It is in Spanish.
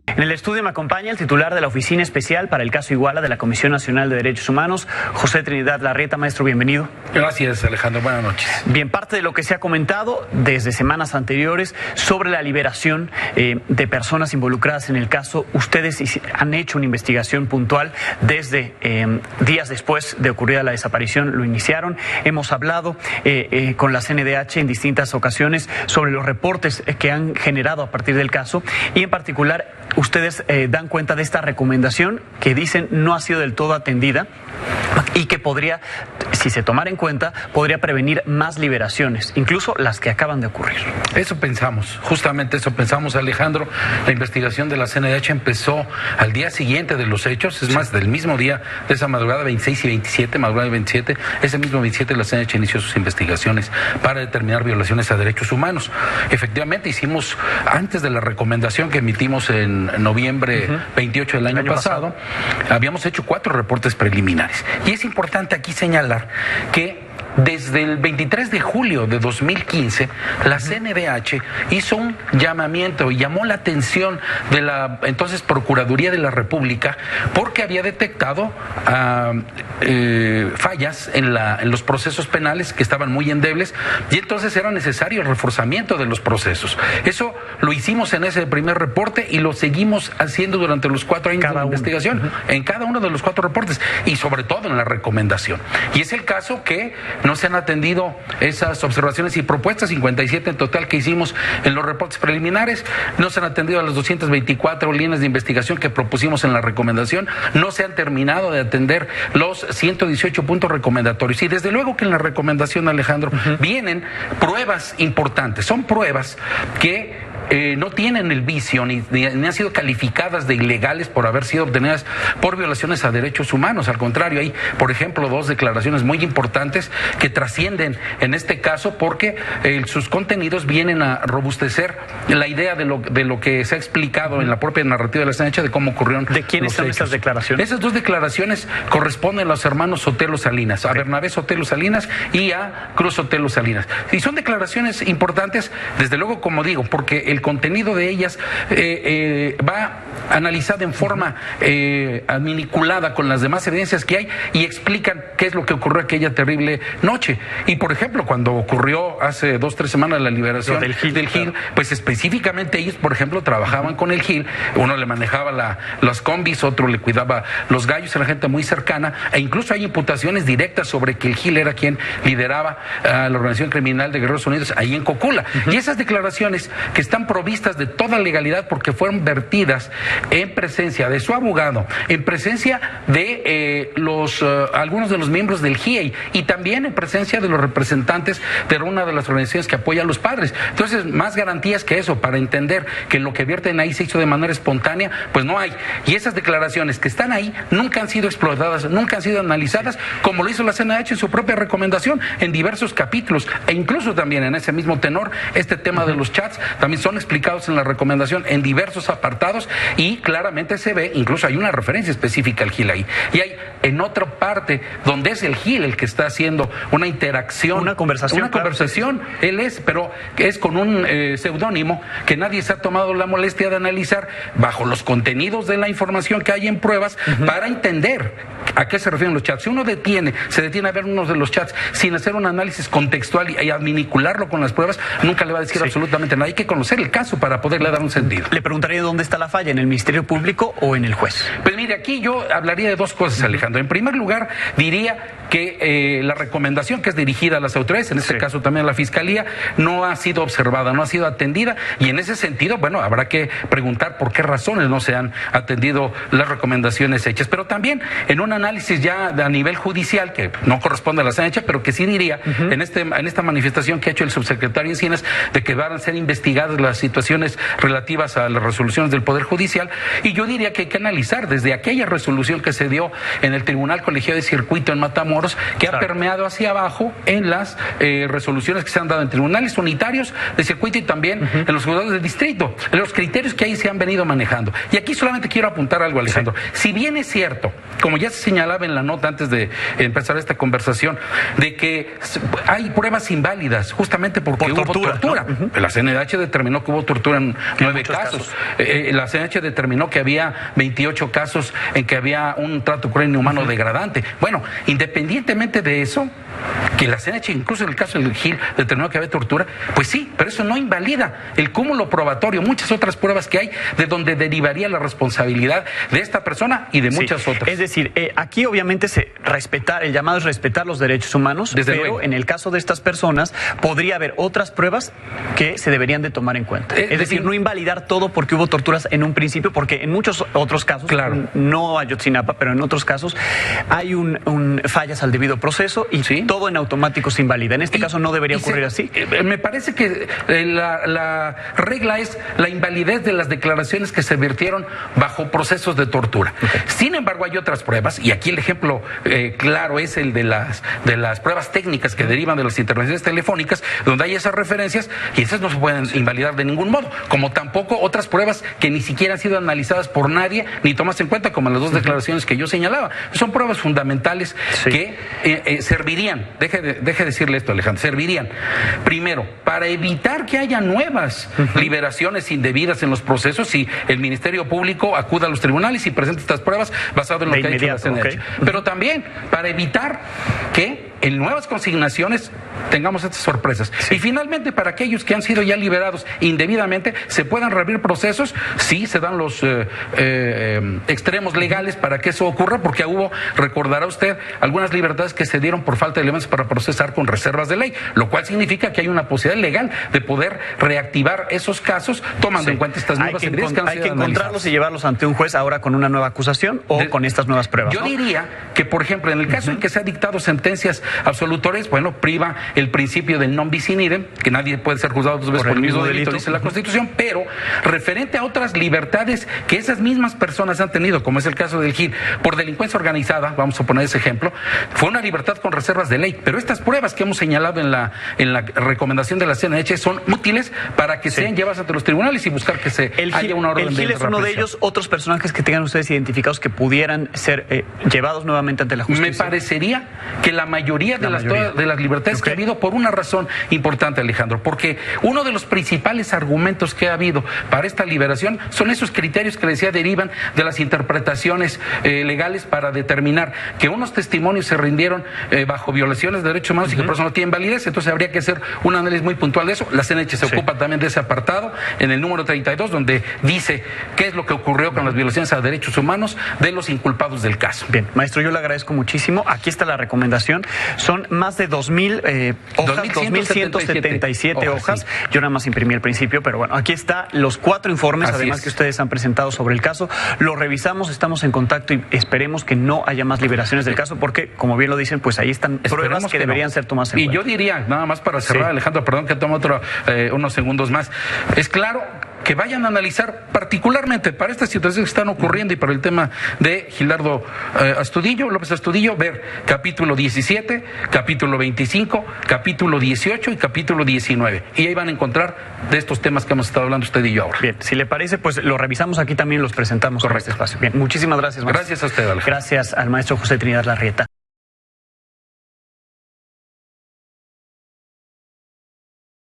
En el estudio me acompaña el titular de la Oficina Especial para el Caso Iguala de la Comisión Nacional de Derechos Humanos, José Trinidad Larrieta. Maestro, bienvenido. Gracias, Alejandro. Buenas noches. Bien, parte de lo que se ha comentado desde semanas anteriores sobre la liberación de personas involucradas en el caso. Ustedes han hecho una investigación puntual desde días después de ocurrida la desaparición, lo iniciaron. Hemos hablado con la CNDH en distintas ocasiones sobre los reportes que han generado a partir del caso y en particular ustedes dan cuenta de esta recomendación que dicen no ha sido del todo atendida y que podría, si se tomara en cuenta, podría prevenir más liberaciones, incluso las que acaban de ocurrir. Eso pensamos, justamente eso pensamos, Alejandro. La investigación de la CNDH empezó al día siguiente de los hechos, es más, del mismo día de esa madrugada, 26 y 27, madrugada y 27, ese mismo 27 la CNDH inició sus investigaciones para determinar violaciones a derechos humanos. Efectivamente, hicimos, antes de la recomendación que emitimos en noviembre 28 del año pasado, habíamos hecho 4 reportes preliminares. Y es importante aquí señalar que desde el 23 de julio de 2015, la CNDH hizo un llamamiento y llamó la atención de la entonces Procuraduría de la República porque había detectado fallas en los procesos penales que estaban muy endebles y entonces era necesario el reforzamiento de los procesos. Eso lo hicimos en ese primer reporte y lo seguimos haciendo durante los 4 años de investigación, en cada uno de los 4 reportes y sobre todo en la recomendación. Y es el caso que no se han atendido esas observaciones y propuestas, 57 en total que hicimos en los reportes preliminares, no se han atendido a las 224 líneas de investigación que propusimos en la recomendación, no se han terminado de atender los 118 puntos recomendatorios y desde luego que en la recomendación, Alejandro, vienen pruebas importantes, son pruebas que no tienen el vicio ni han sido calificadas de ilegales por haber sido obtenidas por violaciones a derechos humanos. Al contrario, hay, por ejemplo, 2 declaraciones muy importantes que trascienden en este caso porque sus contenidos vienen a robustecer la idea de lo que se ha explicado en la propia narrativa de la CNDH de cómo ocurrieron. ¿De quiénes son esas declaraciones? Esas 2 declaraciones corresponden a los hermanos Sotelo Salinas, a Bernabé Sotelo Salinas y a Cruz Sotelo Salinas. Y son declaraciones importantes, desde luego, como digo, porque el contenido de ellas va analizado en forma adminiculada con las demás evidencias que hay y explican qué es lo que ocurrió aquella terrible noche. Y por ejemplo, cuando ocurrió hace 2 o 3 semanas la liberación del GIL, pues específicamente ellos, por ejemplo, trabajaban con el GIL, uno le manejaba las combis, otro le cuidaba los gallos, era gente muy cercana, e incluso hay imputaciones directas sobre que el GIL era quien lideraba la organización criminal de Guerreros Unidos ahí en Cocula. Y esas declaraciones que están provistas de toda legalidad porque fueron vertidas en presencia de su abogado, en presencia de algunos de los miembros del GIEI y también en presencia de los representantes de una de las organizaciones que apoya a los padres. Entonces, más garantías que eso para entender que lo que vierten ahí se hizo de manera espontánea, pues no hay. Y esas declaraciones que están ahí nunca han sido explotadas, nunca han sido analizadas, como lo hizo la CNDH en su propia recomendación en diversos capítulos, e incluso también en ese mismo tenor, este tema de los chats también son explicados en la recomendación en diversos apartados y claramente se ve, incluso hay una referencia específica al GIL ahí. Y hay en otra parte donde es el GIL el que está haciendo una interacción, una conversación, él es, pero es con un seudónimo que nadie se ha tomado la molestia de analizar bajo los contenidos de la información que hay en pruebas para entender a qué se refieren los chats. Si uno se detiene a ver uno de los chats sin hacer un análisis contextual y a vincularlo con las pruebas, nunca le va a decir absolutamente nada. Hay que conocer el caso para poderle dar un sentido. Le preguntaría dónde está la falla, ¿en el Ministerio Público o en el juez? Pues mire, aquí yo hablaría de 2 cosas, Alejandro. En primer lugar, diría que la recomendación que es dirigida a las autoridades, en este caso también a la Fiscalía, no ha sido observada, no ha sido atendida, y en ese sentido, bueno, habrá que preguntar por qué razones no se han atendido las recomendaciones hechas. Pero también en un análisis ya a nivel judicial, que no corresponde a la CNDH, pero que sí diría, en esta manifestación que ha hecho el subsecretario Encinas, de que van a ser investigadas las situaciones relativas a las resoluciones del Poder Judicial, y yo diría que hay que analizar desde aquella resolución que se dio en el Tribunal Colegiado de Circuito en Matamoros, Matamoros, que ha permeado hacia abajo en las resoluciones que se han dado en tribunales unitarios de circuito y también en los juzgados de distrito, en los criterios que ahí se han venido manejando. Y aquí solamente quiero apuntar algo, Alejandro. Si bien es cierto, como ya se señalaba en la nota antes de empezar esta conversación, de que hay pruebas inválidas justamente porque hubo tortura. ¿No? La CNDH determinó que hubo tortura en 9 casos. La CNDH determinó que había 28 casos en que había un trato cruel e inhumano degradante. Bueno, independientemente de eso, que la CNDH, incluso en el caso del Gil, determinó que había tortura, pues sí, pero eso no invalida el cúmulo probatorio, muchas otras pruebas que hay de donde derivaría la responsabilidad de esta persona y de muchas otras. Es decir, aquí obviamente el llamado es respetar los derechos humanos, desde pero luego, en el caso de estas personas podría haber otras pruebas que se deberían de tomar en cuenta. Es decir, no invalidar todo porque hubo torturas en un principio, porque en muchos otros casos, claro, no Ayotzinapa, pero en otros casos hay fallas al debido proceso y todo en automático se invalida. En este caso no debería ocurrir así. Me parece que la regla es la invalidez de las declaraciones que se vertieron bajo procesos de tortura. Sin embargo, hay otras pruebas, y aquí el ejemplo claro es el de las pruebas técnicas que derivan de las intervenciones telefónicas, donde hay esas referencias, y esas no se pueden invalidar de ningún modo, como tampoco otras pruebas que ni siquiera han sido analizadas por nadie ni tomadas en cuenta, como las dos declaraciones que yo señalaba. Son pruebas fundamentales que servirían, deje decirle esto, Alejandro, servirían primero para evitar que haya nuevas liberaciones indebidas en los procesos si el Ministerio Público acude a los tribunales y presenta estas pruebas basado en lo que ha hecho la CNDH. Pero también para evitar que en nuevas consignaciones tengamos estas sorpresas. Y finalmente, para aquellos que han sido ya liberados indebidamente, se puedan reabrir procesos, sí, se dan los extremos legales para que eso ocurra, porque hubo, recordará usted, algunas libertades que se dieron por falta de elementos para procesar con reservas de ley, lo cual significa que hay una posibilidad legal de poder reactivar esos casos tomando en cuenta estas nuevas evidencias que han sido analizadas. Hay que encontrarlos y llevarlos ante un juez ahora con una nueva acusación o con estas nuevas pruebas. Yo diría que, por ejemplo, en el caso en que se ha dictado sentencias absolutorias, bueno, priva el principio del non bis in idem, que nadie puede ser juzgado dos veces por el mismo delito, dice la Constitución, pero referente a otras libertades que esas mismas personas han tenido, como es el caso del Gil, por delincuencia organizada, vamos a poner ese ejemplo, fue una libertad con reservas de ley, pero estas pruebas que hemos señalado en la recomendación de la CNDH son útiles para que sean llevadas ante los tribunales y buscar que haya una orden de represión. El Gil es uno de ellos. Otros personajes que tengan ustedes identificados que pudieran ser llevados nuevamente ante la justicia. Me parecería que la mayoría de las libertades que ha habido, por una razón importante, Alejandro, porque uno de los principales argumentos que ha habido para esta liberación son esos criterios que decía derivan de las interpretaciones legales para determinar que unos testimonios se rindieron bajo violaciones de derechos humanos y que por eso no tienen validez. Entonces habría que hacer un análisis muy puntual de eso. La CNH se ocupa también de ese apartado en el número 32, donde dice qué es lo que ocurrió con las violaciones a derechos humanos de los inculpados del caso. Bien, maestro, yo le agradezco muchísimo. Aquí está la recomendación. Son más de 2,000 hojas, 2,177 hojas. Yo nada más imprimí el principio, pero bueno, aquí está los 4 informes, además que ustedes han presentado sobre el caso. Lo revisamos, estamos en contacto y esperemos que no haya más liberaciones del caso, porque, como bien lo dicen, pues ahí están pruebas que deberían ser tomadas en cuenta. Y yo diría, nada más para cerrar, Alejandro, perdón que tome unos segundos más. Es claro que vayan a analizar particularmente para estas situaciones que están ocurriendo y para el tema de Gilardo López Astudillo, ver capítulo 17, capítulo 25, capítulo 18 y capítulo 19. Y ahí van a encontrar de estos temas que hemos estado hablando usted y yo ahora. Bien, si le parece, pues lo revisamos aquí también, los presentamos en este espacio. Bien, muchísimas gracias, maestro. Gracias a usted, Alejandro. Gracias al maestro José Trinidad Larrieta.